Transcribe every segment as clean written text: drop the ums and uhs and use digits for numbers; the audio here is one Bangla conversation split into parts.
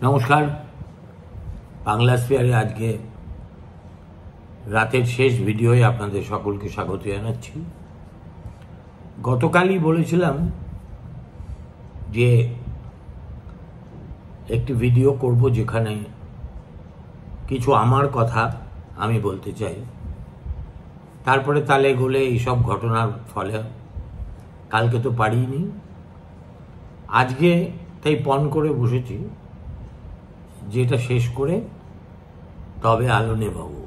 নমস্কার। বাংলা স্ফিয়ারে আজকে রাতের শেষ ভিডিওয়ে আপনাদের সকলকে স্বাগত জানাচ্ছি। গতকালই বলেছিলাম যে একটি ভিডিও করব যেখানে কিছু আমার কথা আমি বলতে চাই, তারপরে তালে গোলে এইসব ঘটনার ফলে কালকে তো পারিনি, আজকে তাই পণ করে বসেছি যেটা শেষ করে তবে আলো নেভাবো।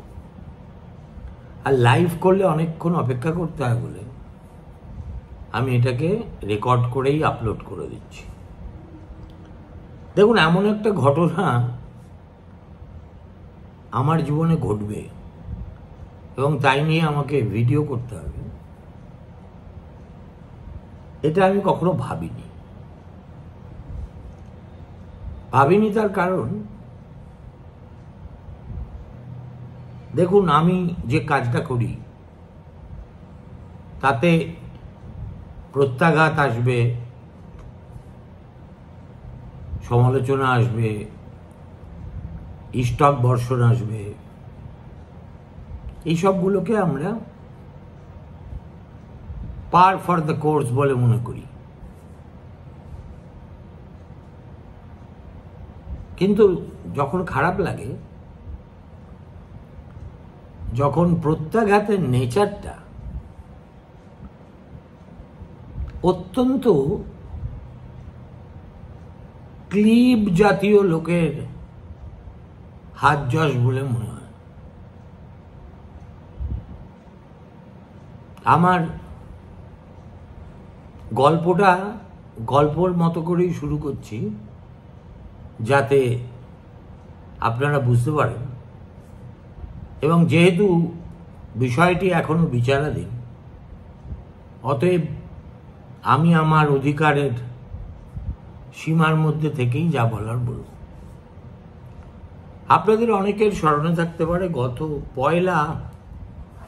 আর লাইভ করলে অনেকক্ষণ অপেক্ষা করতে হয় বলে আমি এটাকে রেকর্ড করেই আপলোড করে দিচ্ছি। দেখুন, এমন একটা ঘটনা আমার জীবনে ঘটবে এবং তাই নিয়ে আমাকে ভিডিও করতে হবে, এটা আমি কখনো ভাবিনি। তার কারণ, দেখুন, আমি যে কাজটা করি তাতে প্রত্যাঘাত আসবে, সমালোচনা আসবে, স্টক বর্ষণ আসবে, এইসবগুলোকে আমরা পার ফর দ্য কোর্স বলে মনে করি। কিন্তু যখন খারাপ লাগে, যখন প্রত্যাঘাতের নেচারটা অত্যন্ত ক্লিব জাতীয় লোকের হাত যশ বলে মনে হয়। আমার গল্পটা গল্পর মতো করেই শুরু করছি, যাতে আপনারা বুঝতে পারেন। এবং যেহেতু বিষয়টি এখনো বিচারাধীন, অতএব আমি আমার অধিকারের সীমার মধ্যে থেকেই যা বলার বলব। আপনাদের অনেকের স্মরণে থাকতে পারে, গত 1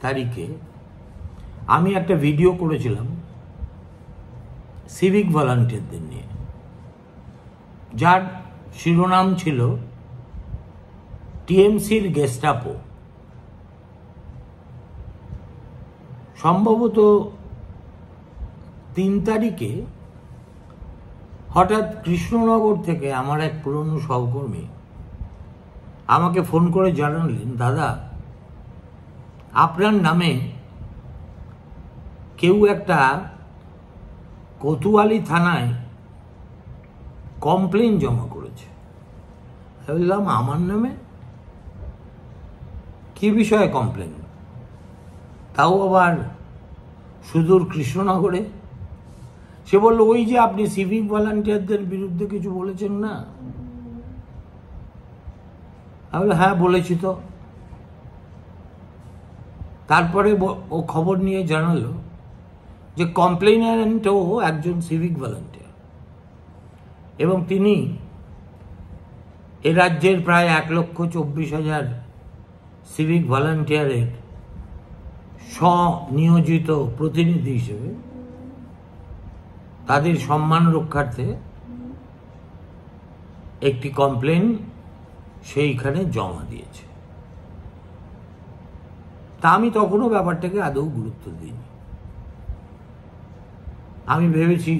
তারিখে আমি একটা ভিডিও করেছিলাম সিভিক ভলান্টিয়ারদের নিয়ে, যার শিরোনাম ছিল টিএমসির গেস্টাপো। সম্ভবত 3 তারিখে হঠাৎ কৃষ্ণনগর থেকে আমার এক পুরনো সহকর্মী আমাকে ফোন করে জানালেন, দাদা, আপনার নামে কেউ একটা কোতোয়ালি থানায় কমপ্লেন জমা করেছে। বললাম, আমার নামে? কি বিষয়ে কমপ্লেন? তাও আবার সুদূর কৃষ্ণনগরে? সে বলল, ওই যে আপনি সিভিক ভলান্টিয়ারদের বিরুদ্ধে কিছু বলেছেন না। আমি বললাম, হ্যাঁ বলেছি তো। তারপরে ও খবর নিয়ে জানালো যে কমপ্লেইনান্টও একজন সিভিক ভলান্টিয়ার, এবং তিনি এ রাজ্যের প্রায় 1,24,000 সিভিক ভলান্টিয়ারের স্বনিয়োজিত প্রতিনিধি হিসেবে তাদের সম্মান রক্ষার্থে একটি কমপ্লেন সেইখানে জমা দিয়েছে। তা আমি তখনও ব্যাপারটাকে আদৌ গুরুত্ব দিইনি। আমি ভেবেছি,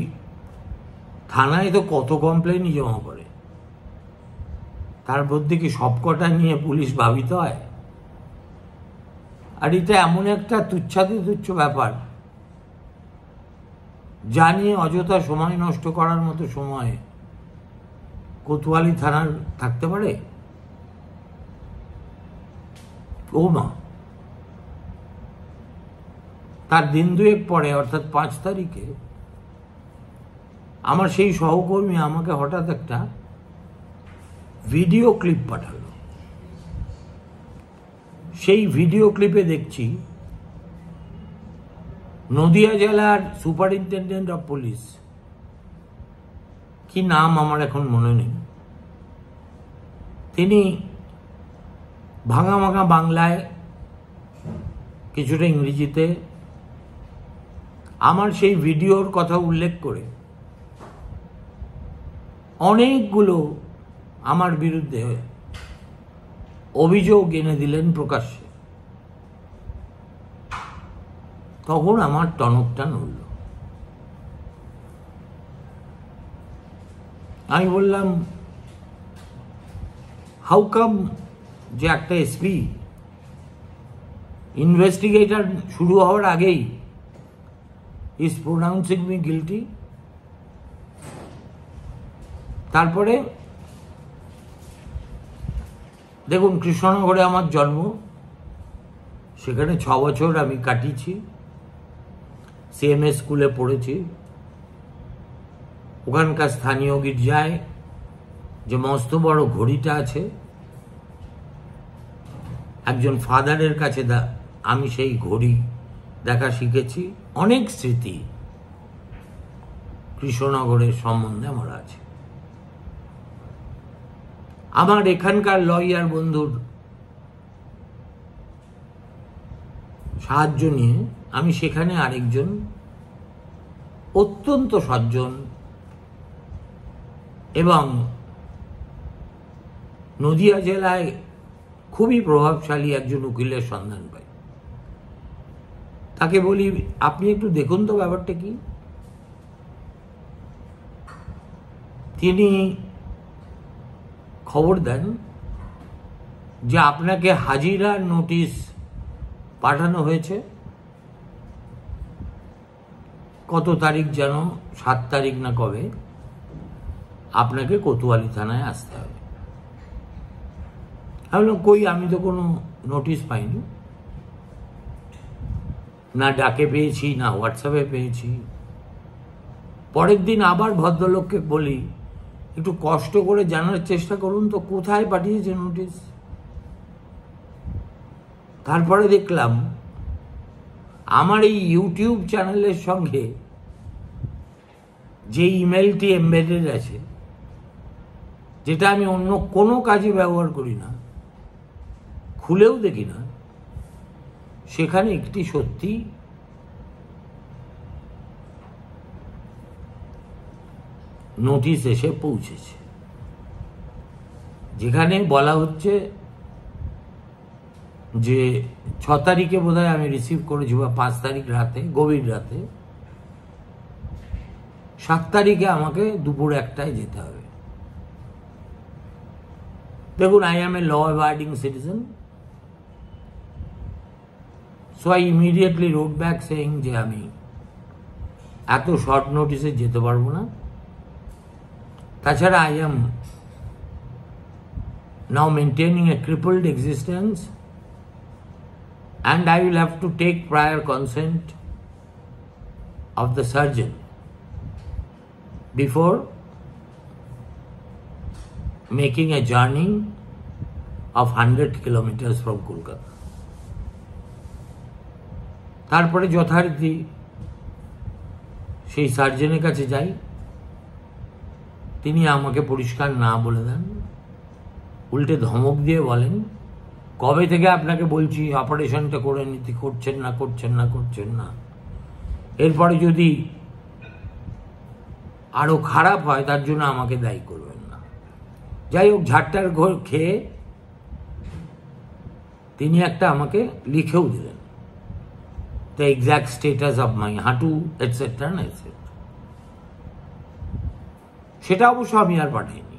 থানায় তো কত কমপ্লেনই জমা করে, তার মধ্যে কি সবকটা নিয়ে পুলিশ ভাবিত হয়? আর এটা এমন একটা তুচ্ছাতি তুচ্ছ ব্যাপার, যা নিয়ে অযথা সময় নষ্ট করার মতো সময় কোতোয়ালি থানার থাকতে পারে? ও মা! তার দিন 2 পরে, অর্থাৎ 5 তারিখে, আমার সেই সহকর্মী আমাকে হঠাৎ একটা ভিডিও ক্লিপ পাঠালো। সেই ভিডিও ক্লিপে দেখছি নদিয়া জেলার সুপারিনটেন্ডেন্ট অফ পুলিশ, কি নাম আমার এখন মনে নেই, তিনি ভাঙা ভাঙা বাংলায়, কিছুটা ইংরেজিতে আমার সেই ভিডিওর কথা উল্লেখ করে অনেকগুলো আমার বিরুদ্ধে অভিযোগ এনে দিলেন প্রকাশ্যে, তখন আমার টনকটা নড়ল। আমি বললাম, হাউ কাম যে একটা এসপি ইনভেস্টিগেশন শুরু হওয়ার আগেই ইজ প্রোনাউন্সিং মি গিলটি? তারপরে দেখুন, কৃষ্ণনগরে আমার জন্ম, সেখানে 6 বছর আমি কাটিয়েছি, সিএমএস স্কুলে পড়েছি। ওখানকার স্থানীয় গির্জায় যে মস্ত বড় ঘড়িটা আছে, একজন ফাদারের কাছে আমি সেই ঘড়ি দেখা শিখেছি। অনেক স্মৃতি কৃষ্ণনগরের সম্বন্ধে আমার আছে। আমার এখানকার লয়ার বন্ধুর সাহায্য নিয়ে আমি সেখানে আরেকজন অত্যন্ত সজ্জন এবং নদিয়া জেলায় খুবই প্রভাবশালী একজন উকিলের সন্ধান পাই। তাকে বলি, আপনি একটু দেখুন তো ব্যাপারটা কি। তিনি খবর দেন যে আপনাকে হাজিরার নোটিশ পাঠানো হয়েছে, কত তারিখ যেন, 7 তারিখ না কবে, আপনাকে কোতোয়ালি থানায় আসতে হবে। আমি বললাম, কই, আমি তো কোনো নোটিশ পাইনি, না ডাকে পেয়েছি, না হোয়াটসঅ্যাপে পেয়েছি। পরের দিন আবার ভদ্রলোককে বলি, একটু কষ্ট করে জানার চেষ্টা করুন তো কোথায় পাঠিয়েছে নোটিশ। তারপরে দেখলাম আমার এই ইউটিউব চ্যানেলের সঙ্গে যে ইমেলটি এমবেডেড আছে, যেটা আমি অন্য কোনো কাজে ব্যবহার করি না, খুলেও দেখি না, সেখানে একটি সত্যি নোটিশ এসে পৌঁছেছে, যেখানে বলা হচ্ছে যে 6 তারিখে বোধহয় আমি রিসিভ করেছি, বা 5 তারিখ রাতে, গভীর রাতে, 7 তারিখে আমাকে দুপুর 1টায় যেতে হবে। দেখুন, I am a law abiding citizen, so I immediately wrote back saying যে আমি এত শর্ট নোটিসে যেতে পারবো না। তাছাড়া I am now maintaining a crippled existence and I will have to take prior consent of the surgeon before making a journey of 100 kilometers from Kolkata. তারপরে যথারীতি সেই সার্জনের কাছে যাই, তিনি আমাকে পরিষ্কার না বলে দেন, উল্টে ধমক দিয়ে বলেন, কবে থেকে আপনাকে বলছি অপারেশনটা করে নিতে, করছেন না। এরপরে যদি আরো খারাপ হয় তার জন্য আমাকে দায়ী করবেন না। যাই হোক, ঝাড়টার ঘর খেয়ে তিনি একটা আমাকে লিখেও দিলেন, the exact status of my হাঁটু এটসেট্রা না এটসেট্রা। সেটা অবশ্য আমি আর পাঠাইনি।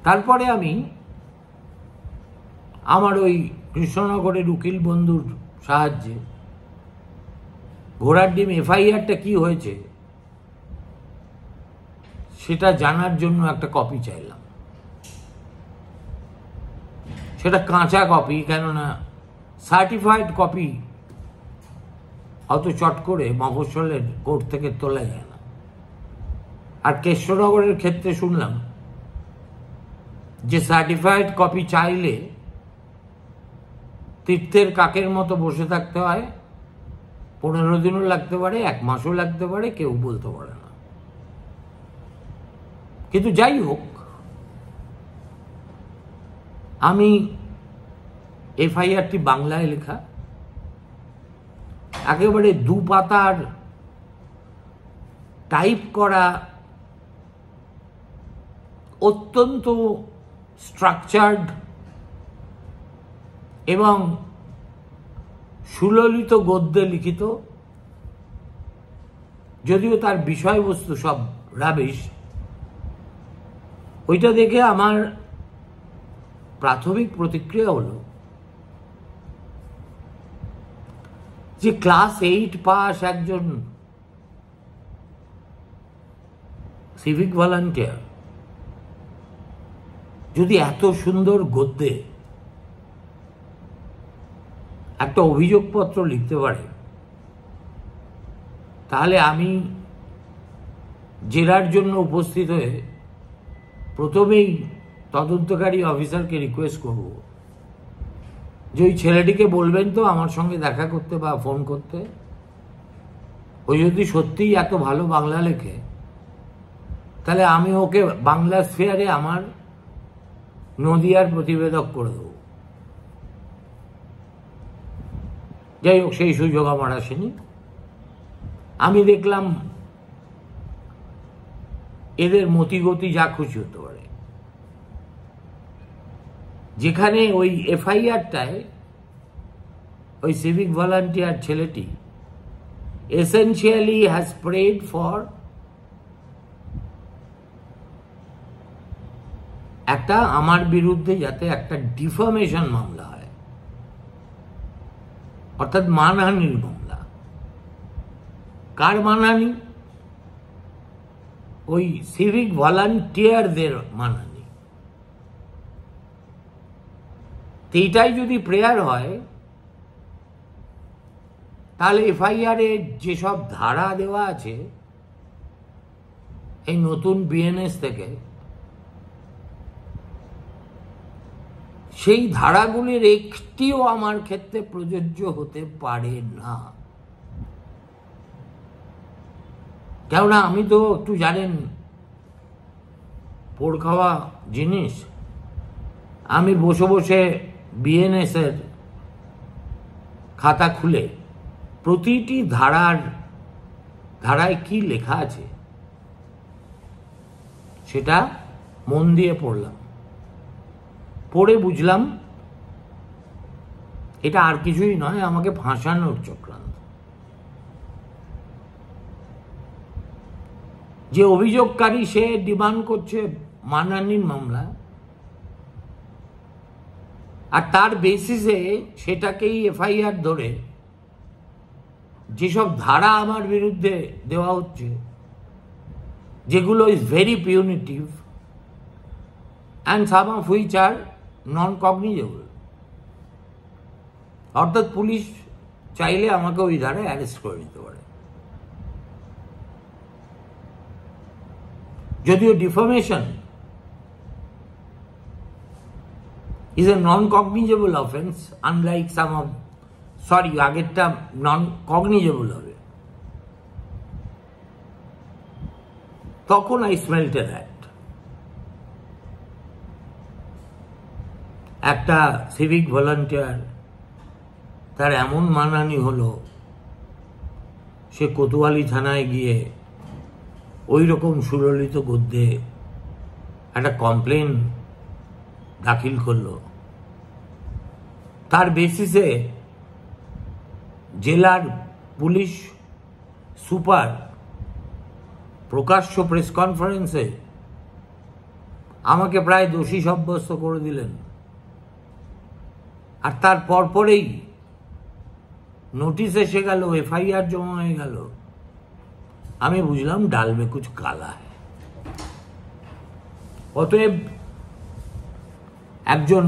তারপরে আমি আমার ওই কৃষ্ণনগরের উকিল বন্ধুর সাহায্যে ঘোড়ারডিম এফআইআরটা কি হয়েছে সেটা জানার জন্য একটা কপি চাইলাম। সেটা কাঁচা কপি, কেননা সার্টিফাইড কপি অত চট করে মফস্বলের কোর্ট থেকে তোলা যায় না। আর কৃষ্ণনগরের ক্ষেত্রে শুনলাম যে সার্টিফাইড কপি চাইলে তীর্থের কাকের মতো বসে থাকতে হয়, 15 দিনও লাগতে পারে, 1 মাসও লাগতে পারে, কেউ বলতে পারে না। কিন্তু যাই হোক, আমি এফআইআরটি বাংলায় লেখা, একেবারে 2 পাতার টাইপ করা অত্যন্ত স্ট্রাকচার্ড এবং সুললিত গদ্যে লিখিত, যদিও তার বিষয়বস্তু সব রাবিশ। ওইটা দেখে আমার প্রাথমিক প্রতিক্রিয়া হলো যে ক্লাস 8 পাস একজন সিভিক ভলান্টিয়ার যদি এত সুন্দর গদ্যে একটা অভিযোগপত্র লিখতে পারে, তাহলে আমি জেরার জন্য উপস্থিত হয়ে প্রথমেই তদন্তকারী অফিসারকে রিকোয়েস্ট করব যে ওই ছেলেটিকে বলবেন তো আমার সঙ্গে দেখা করতে বা ফোন করতে। ওই যদি সত্যিই এত ভালো বাংলা লেখে, তাহলে আমি ওকে বাংলা স্ফিয়ারে আমার নদিয়ার প্রতিবেদক করে দেব। যাই হোক, সেই সুযোগ আমার আসেনি। আমি দেখলাম এদের মতিগতি যা খুশি হতে পারে। যেখানে ওই এফআইআরটায় ওই সিভিক ভলান্টিয়ার ছেলেটি এসেনশিয়ালি হ্যাজ প্রেড ফর একটা আমার বিরুদ্ধে যাতে একটা ডিফামেশন মামলা হয়, অর্থাৎ মানহানির মামলা। কার মানহানি? ওই সিভিক ভলান্টিয়ারদের মানহানি। এইটাই যদি প্রেয়ার হয়, তাহলে এফআইআর এ যেসব ধারা দেওয়া আছে এই নতুন বিএনএস থেকে, সেই ধারাগুলির একটিও আমার ক্ষেত্রে প্রযোজ্য হতে পারে না। কেননা আমি তো একটু জানেন পোড় খাওয়া জিনিস। আমি বসে বসে বিএনএস এর খাতা খুলে প্রতিটি ধারায় কি লেখা আছে সেটা মন দিয়ে পড়লাম। পড়ে বুঝলাম এটা আর কিছুই নয়, আমাকে ফাঁসানোর চক্রান্ত। যে অভিযোগকারী সে ডিমান্ড করছে মানহানির মামলা, আর তার বেসিসে সেটাকেই এফআইআর ধরে যেসব ধারা আমার বিরুদ্ধে দেওয়া হচ্ছে, যেগুলো is very punitive and some of which are non-cognizable, অর্থাৎ পুলিশ চাইলে আমাকে ওই ধারায় অ্যারেস্ট করে নিতে পারে। যদিও defamation is a non-cognizable offense, unlike some of, sorry, আগেরটা non-cognizable হবে, তখন I smelt a rat। একটা সিভিক ভলান্টিয়ার তার এমন মানহানি হলো, সে কোতোয়ালি থানায় গিয়ে ওই রকম সুললিত গদ্যে একটা কমপ্লেন দাখিল করলো। তার বেসিসে জেলার পুলিশ সুপার প্রকাশ্য প্রেস কনফারেন্সে আমাকে প্রায় দোষী সাব্যস্ত করে দিলেন। আর তার পরপরেই নোটিশ এসে গেল, এফআইআর জমা হয়ে গেল। আমি বুঝলাম ডাল মে কুছ কালা হ্যায়। অতএব একজন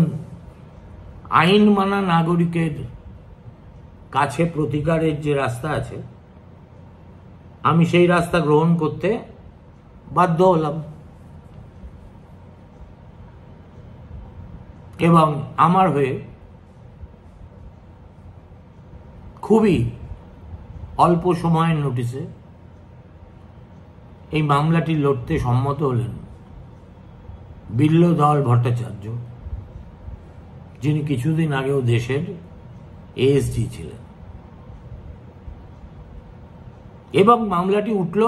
আইন মানা নাগরিকের কাছে প্রতিকারের যে রাস্তা আছে, আমি সেই রাস্তা গ্রহণ করতে বাধ্য হলাম। এবং আমার হয়ে খুবই অল্প সময়ের নোটিশে এই মামলাটি লড়তে সম্মত হলেন বিল্লধর ভট্টাচার্য, যিনি কিছুদিন আগেও দেশের এএসডি ছিলেন। এবং মামলাটি উঠল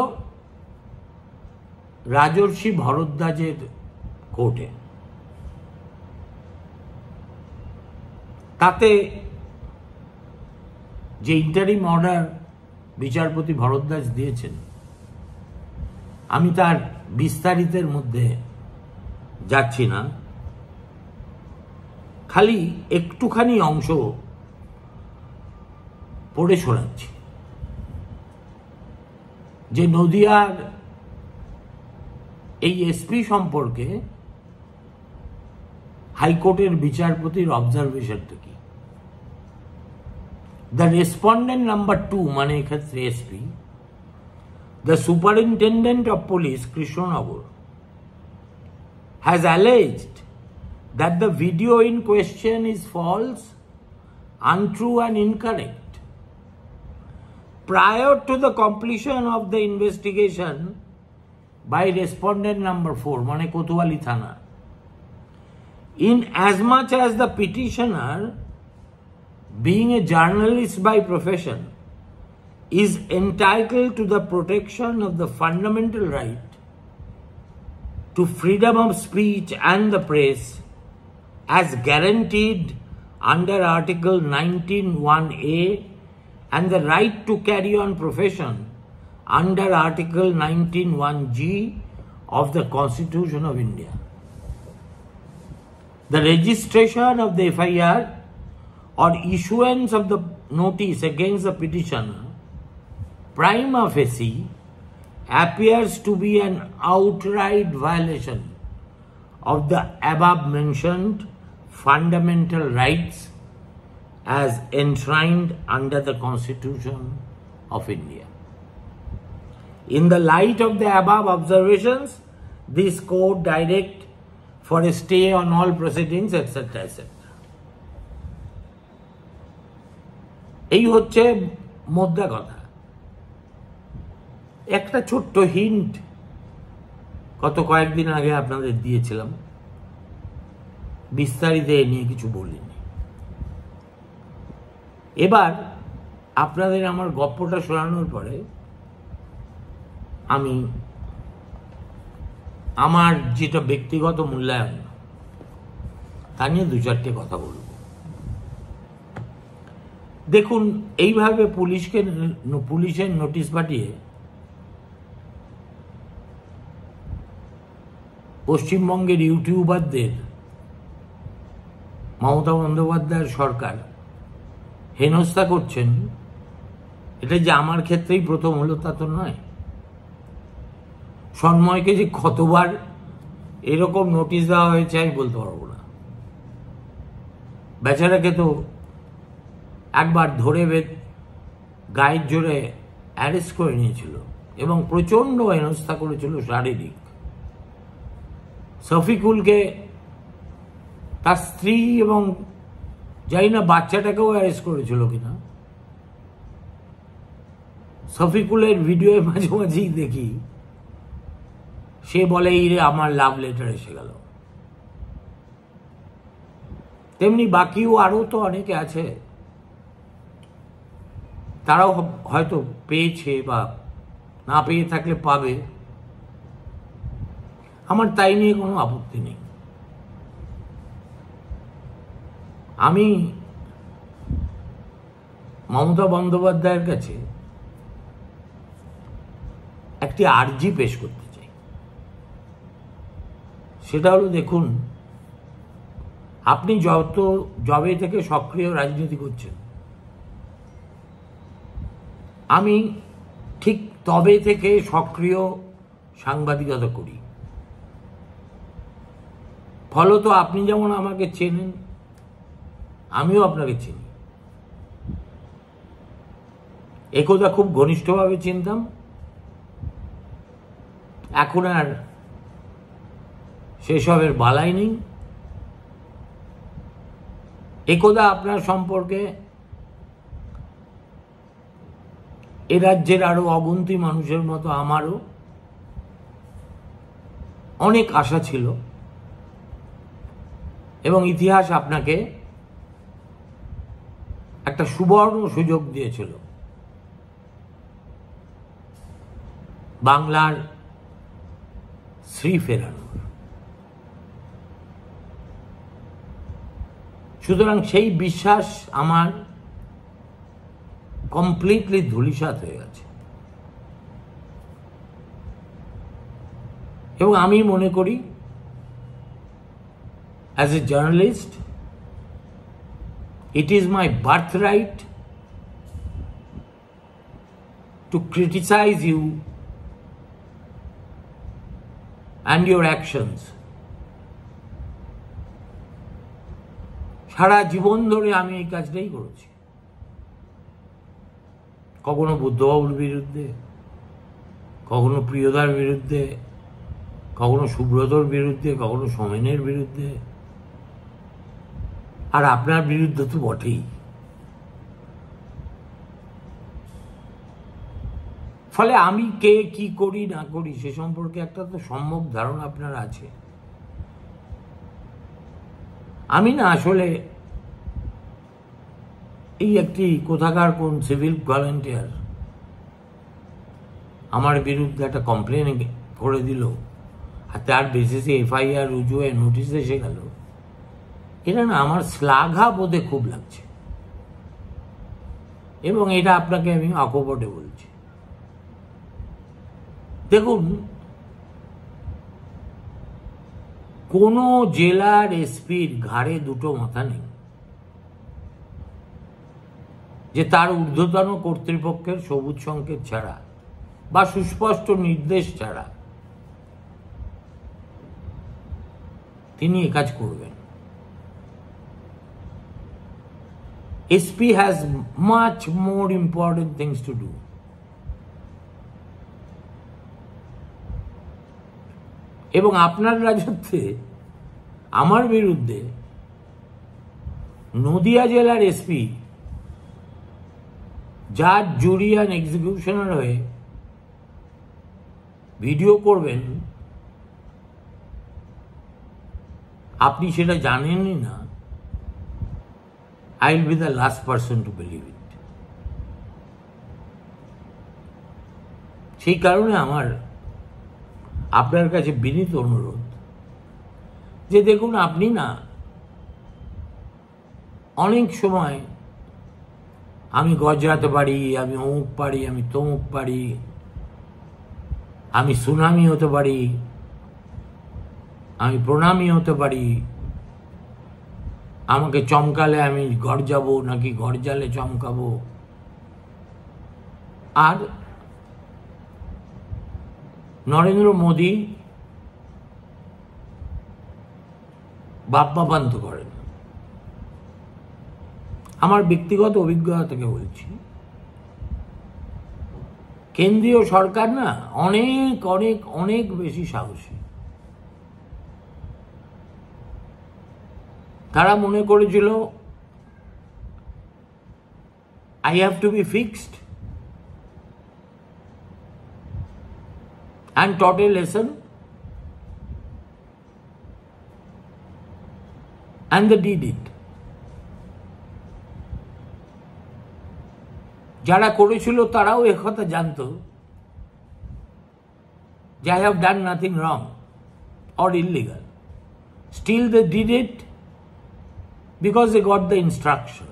রাজর্ষি ভরদ্বাজের কোর্টে। তাতে যে ইন্টারিম অর্ডার বিচারপতি ভরদ্বাজ দিয়েছেন, আমি তার বিস্তারিতের মধ্যে যাচ্ছি না, খালি একটুখানি অংশ পড়ে শোনাচ্ছি। যে নদিয়ার এই এসপি সম্পর্কে হাইকোর্টের বিচারপতির অবজারভেশনটা কি। দ্য রেসপন্ডেন্ট নাম্বার 2, মানে এক্ষেত্রে SP, the superintendent of police Krishnanagar has alleged that the video in question is false, untrue and incorrect. Prior to the completion of the investigation by respondent number 4, mane Kotuwali Thana, in as much as the petitioner, being a journalist by profession, is entitled to the protection of the fundamental right to freedom of speech and the press as guaranteed under Article 19(1)(a) and the right to carry on profession under Article 19(1)(g) of the Constitution of India. The registration of the FIR or issuance of the notice against the petitioner prima facie appears to be an outright violation of the above mentioned fundamental rights as enshrined under the Constitution of India. In the light of the above observations, this court direct for a stay on all proceedings, etc., etc. এই হচ্ছে মোদ্দা কথা। একটা ছোট্ট হিন্ট গত কয়েকদিন আগে আপনাদের দিয়েছিলাম, বিস্তারিত এ নিয়ে কিছু বলিনি। এবার আপনাদের আমার গল্পটা শোনানোর পরে আমি আমার যেটা ব্যক্তিগত মূল্যায়ন তা নিয়ে 2-4টে কথা বলব। দেখুন, এইভাবে পুলিশের নোটিশ পাঠিয়ে পশ্চিমবঙ্গের ইউটিউবারদের মমতা বন্দ্যোপাধ্যায়ের সরকার হেনস্থা করছেন, এটা যে আমার ক্ষেত্রেই প্রথম হলো তা তো নয়। সন্ময়কে যে কতবার এরকম নোটিশ দেওয়া হয়েছে আমি বলতে পারবো না। বেচারাকে তো একবার ধরে গায়ের জোরে অ্যারেস্ট করে নিয়েছিল এবং প্রচণ্ড হেনস্থা করেছিল শারীরিক। শফিকুলকে, তার স্ত্রী এবং জানি না বাচ্চাটাকেও অ্যারেস্ট করেছিল কিনা। শফিকুলের ভিডিও মাঝে মাঝেই দেখি সে বলে, এই রে আমার লাভ লেটার এসে গেল। তেমনি বাকিও আরো তো অনেকে আছে, তারাও হয়তো পেয়েছে বা না পেয়ে থাকলে পাবে। আমার তাই নিয়ে কোনো আপত্তি নেই। আমি মমতা বন্দ্যোপাধ্যায়ের কাছে একটি আর্জি পেশ করতে চাই। সেটা হলো, দেখুন, আপনি যবে থেকে সক্রিয় রাজনীতি করছেন, আমি ঠিক তবে থেকে সক্রিয় সাংবাদিকতা করি। ফলত আপনি যেমন আমাকে চেনেন, আমিও আপনাকে চিনি। একদা খুব ঘনিষ্ঠভাবে চিনতাম, এখন আর সেসবের বালাই নেই। একদা আপনার সম্পর্কে এ রাজ্যের আরো অগুন্তি মানুষের মতো আমারও অনেক আশা ছিল এবং ইতিহাস আপনাকে একটা সুবর্ণ সুযোগ দিয়েছিল বাংলার শ্রী ফেরানোর। সুতরাং সেই বিশ্বাস আমার কমপ্লিটলি ধূলিসাৎ হয়ে গেছে। এবং আমি মনে করি as a journalist it is my birthright to criticize you and your actions. সারা জীবন ধরে আমি এই কাজটাই করেছি, কখনো বুদ্ধবাবুর বিরুদ্ধে, কখনো প্রিয়দার বিরুদ্ধে, কখনো সুব্রতর বিরুদ্ধে, কখনো সোমেনের বিরুদ্ধে, আর আপনার বিরুদ্ধে তো বটেই। ফলে আমি কে কি করি না করি সে সম্পর্কে একটা তো সম্যক ধারণা আপনার আছে। আমি না আসলে এই একটি কোথাকার কোন সিভিল ভলান্টিয়ার আমার বিরুদ্ধে একটা কমপ্লেন করে দিল, আর তার বেসিসে এফআইআর রুজু হয়ে নোটিশ এসে গেল, এটা না আমার শ্লাঘা বোধে খুব লাগছে। এবং এটা আপনাকে আমি অকপটে বলছি। দেখুন, কোন জেলার এসপির ঘাড়ে দুটো মাথা নেই যে তার ঊর্ধ্বতন কর্তৃপক্ষের সবুজ সংকেত ছাড়া বা সুস্পষ্ট নির্দেশ ছাড়া তিনি এ কাজ করবেন। SP has much more important things to do. এবং আপনার রাজত্বে আমার বিরুদ্ধে নদিয়া জেলার SP জাজ, জুরি অ্যান্ড এক্সিকিউশনার হয়ে ভিডিও করবেন, আপনি সেটা জানেনই না, I will be the last person to believe it. সেই কারণে আমার আপনার কাছে বিনীত অনুরোধ যে দেখুন, আপনি না অনেক সময় আমি গজরাতে পারি, আমি অমুক পারি, আমি তমুক পারি, আমি সুনামি হতে পারি, আমি প্রণামী হতে পারি, আমাকে চমকালে আমি গর্জাবো নাকি গর্জালে চমকাবো। আর নরেন্দ্র মোদী বাপ্পাপান্ত করেন। আমার ব্যক্তিগত অভিজ্ঞতা থেকে বলছি, কেন্দ্রীয় সরকার না অনেক অনেক অনেক বেশি সাহসী। তারা মনে করেছিল I have to be fixed and taught a lesson, and they did it. যারা করেছিল তারাও একথা জানতো যে I have done nothing wrong or illegal. Still they did it because they got the instruction.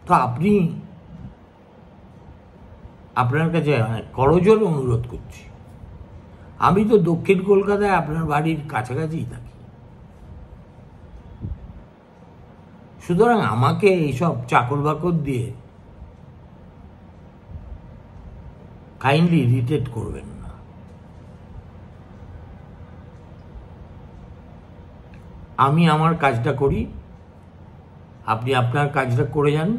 তো আপনি আপনার কাছে করজোড়ে অনুরোধ করছি, আমি তো দক্ষিণ কলকাতায় আপনার বাড়ির কাছাকাছিই থাকি, সুতরাং আমাকে এইসব চাকর বাকর দিয়ে কাইন্ডলি ইরিটেট করবেন না। আমি আমার কাজটা করি, আপনি আপনার কাজটা করে যান।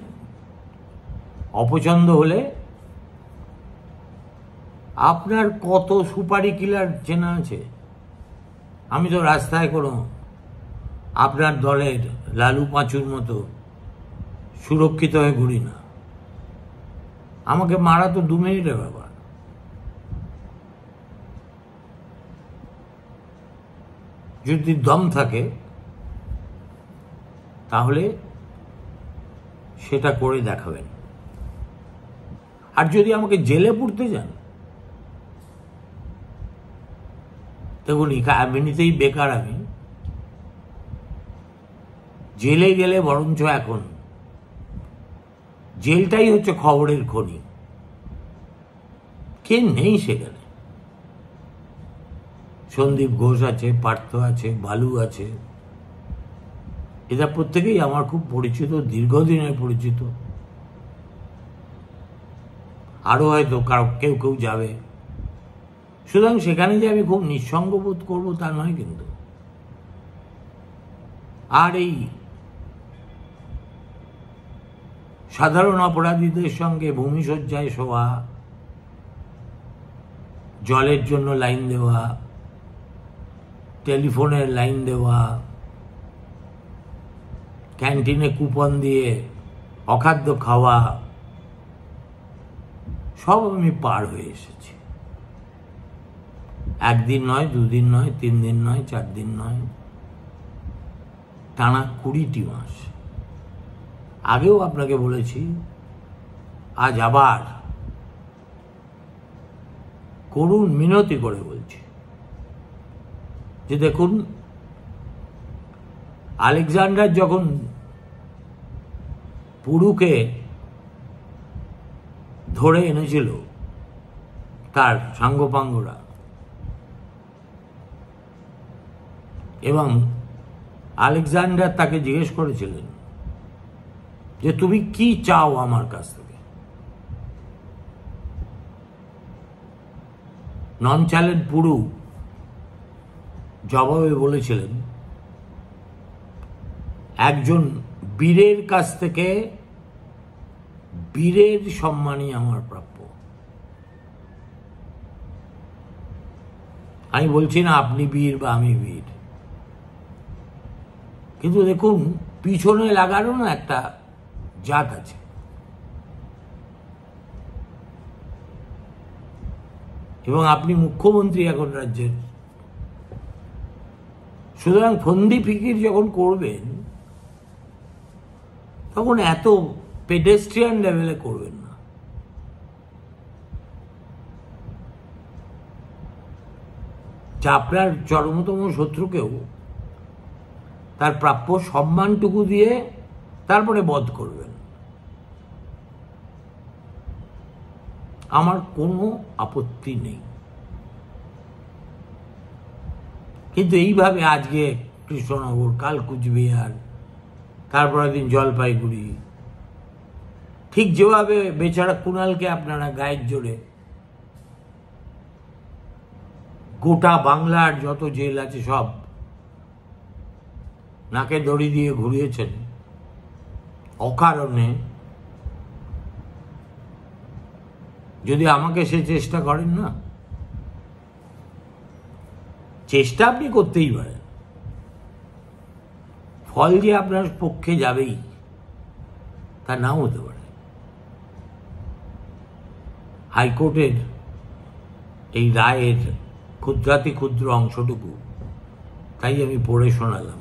অপছন্দ হলে আপনার কত সুপারি কিলার চেনা আছে। আমি তো রাস্তায় কোনো আপনার দলের লালু পাঁচুর মতো সুরক্ষিত হয়ে ঘুরি না। আমাকে মারা তো 2 মিনিটের ব্যাপার। যদি দম থাকে তাহলে সেটা করে দেখাবেন। আর যদি আমাকে জেলে পুরতে যান, দেখুন এমনিতেই বেকার আমি, জেলে গেলে বরঞ্চ এখন জেলটাই হচ্ছে খবরের খনি। কে নেই সেখানে? সন্দীপ ঘোষ আছে, পার্থ আছে, বালু আছে, এরা প্রত্যেকেই আমার খুব পরিচিত, দীর্ঘদিনের পরিচিত। আরো হয়তো কেউ কেউ যাবে। সুতরাং সেখানে যে আমি খুব নিঃসঙ্গ বোধ করবো তা নয় কিন্তু। আর এই সাধারণ অপরাধীদের সঙ্গে ভূমিশয্যায় শোয়া, জলের জন্য লাইন দেওয়া, টেলিফোনের লাইন দেওয়া, ক্যান্টিনে কুপন দিয়ে অখাদ্য খাওয়া, সব আমি পার হয়ে এসেছি। একদিন নয়, দুদিন নয়, 3 দিন নয়, 4 দিন নয়, টানা 20টি মাস। আগেও আপনাকে বলেছি, আজ আবার করুণ মিনতি করে বলছি যে দেখুন, আলেকজান্ডার যখন পুরুকে ধরে এনেছিল তার সাঙ্গপাঙ্গরা, এবং আলেকজান্ডার তাকে জিজ্ঞেস করেছিলেন যে তুমি কি চাও আমার কাছ থেকে, ননচালেন্ট পুরু জবাবে বলেছিলেন, একজন বীরের কাছ থেকে বীরের সম্মানই আমার প্রাপ্য। আমি বলছি না আপনি বীর বা আমি বীর, কিন্তু দেখুন পিছনে লাগারও না একটা জাত আছে। এবং আপনি মুখ্যমন্ত্রী এখন রাজ্যের, সুতরাং ফন্দি ফিকির যখন করবেন তখন এত পেডেস্ট্রিয়ান লেভেলে করবেন না। যা আপনার চরমতম শত্রুকেও তার প্রাপ্য সম্মানটুকু দিয়ে তারপরে বধ করবেন। আমার কোনো আপত্তি নেই, কিন্তু এইভাবে আজকে কৃষ্ণনগর, কাল কুচবিহার, তারপরের দিন জলপাইগুড়ি, ঠিক যেভাবে বেচারা কুণালকে আপনারা গায়ের জোরে গোটা বাংলার যত জেল আছে সব নাকে দড়ি দিয়ে ঘুরিয়েছেন অকারণে, যদি আমাকে সে চেষ্টা করেন না, চেষ্টা আপনি করতেই পারেন, ফল যে আপনার পক্ষে যাবেই তা নাও হতে পারে। হাইকোর্টের এই রায়ের ক্ষুদ্রাতি ক্ষুদ্র অংশটুকু তাই আমি পড়ে শোনালাম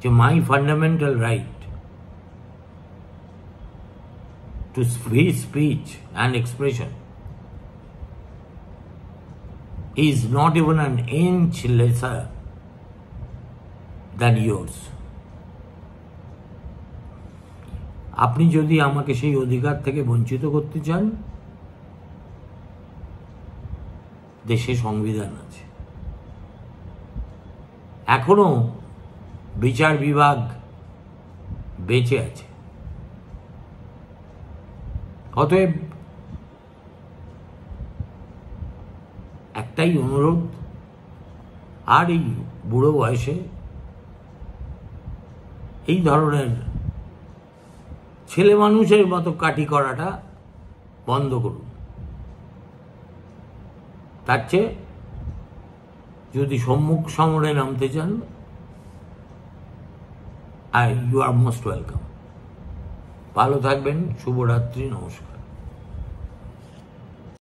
যে my fundamental right to free speech and expression is not even an inch lesser than yours. আপনি যদি আমাকে সেই অধিকার থেকে বঞ্চিত করতে চান, দেশে সংবিধান আছে, এখনো বিচার বিভাগ বেঁচে আছে। অতএব একটাই অনুরোধ, আর এই বুড়ো বয়সে এই ধরনের ছেলে মানুষের মতো কাটি করাটা বন্ধ করুন। তার চেয়ে যদি সম্মুখ সমরে নামতে চান, ইউ আর মোস্ট ওয়েলকাম। ভালো থাকবেন, শুভরাত্রি, নমস্কার।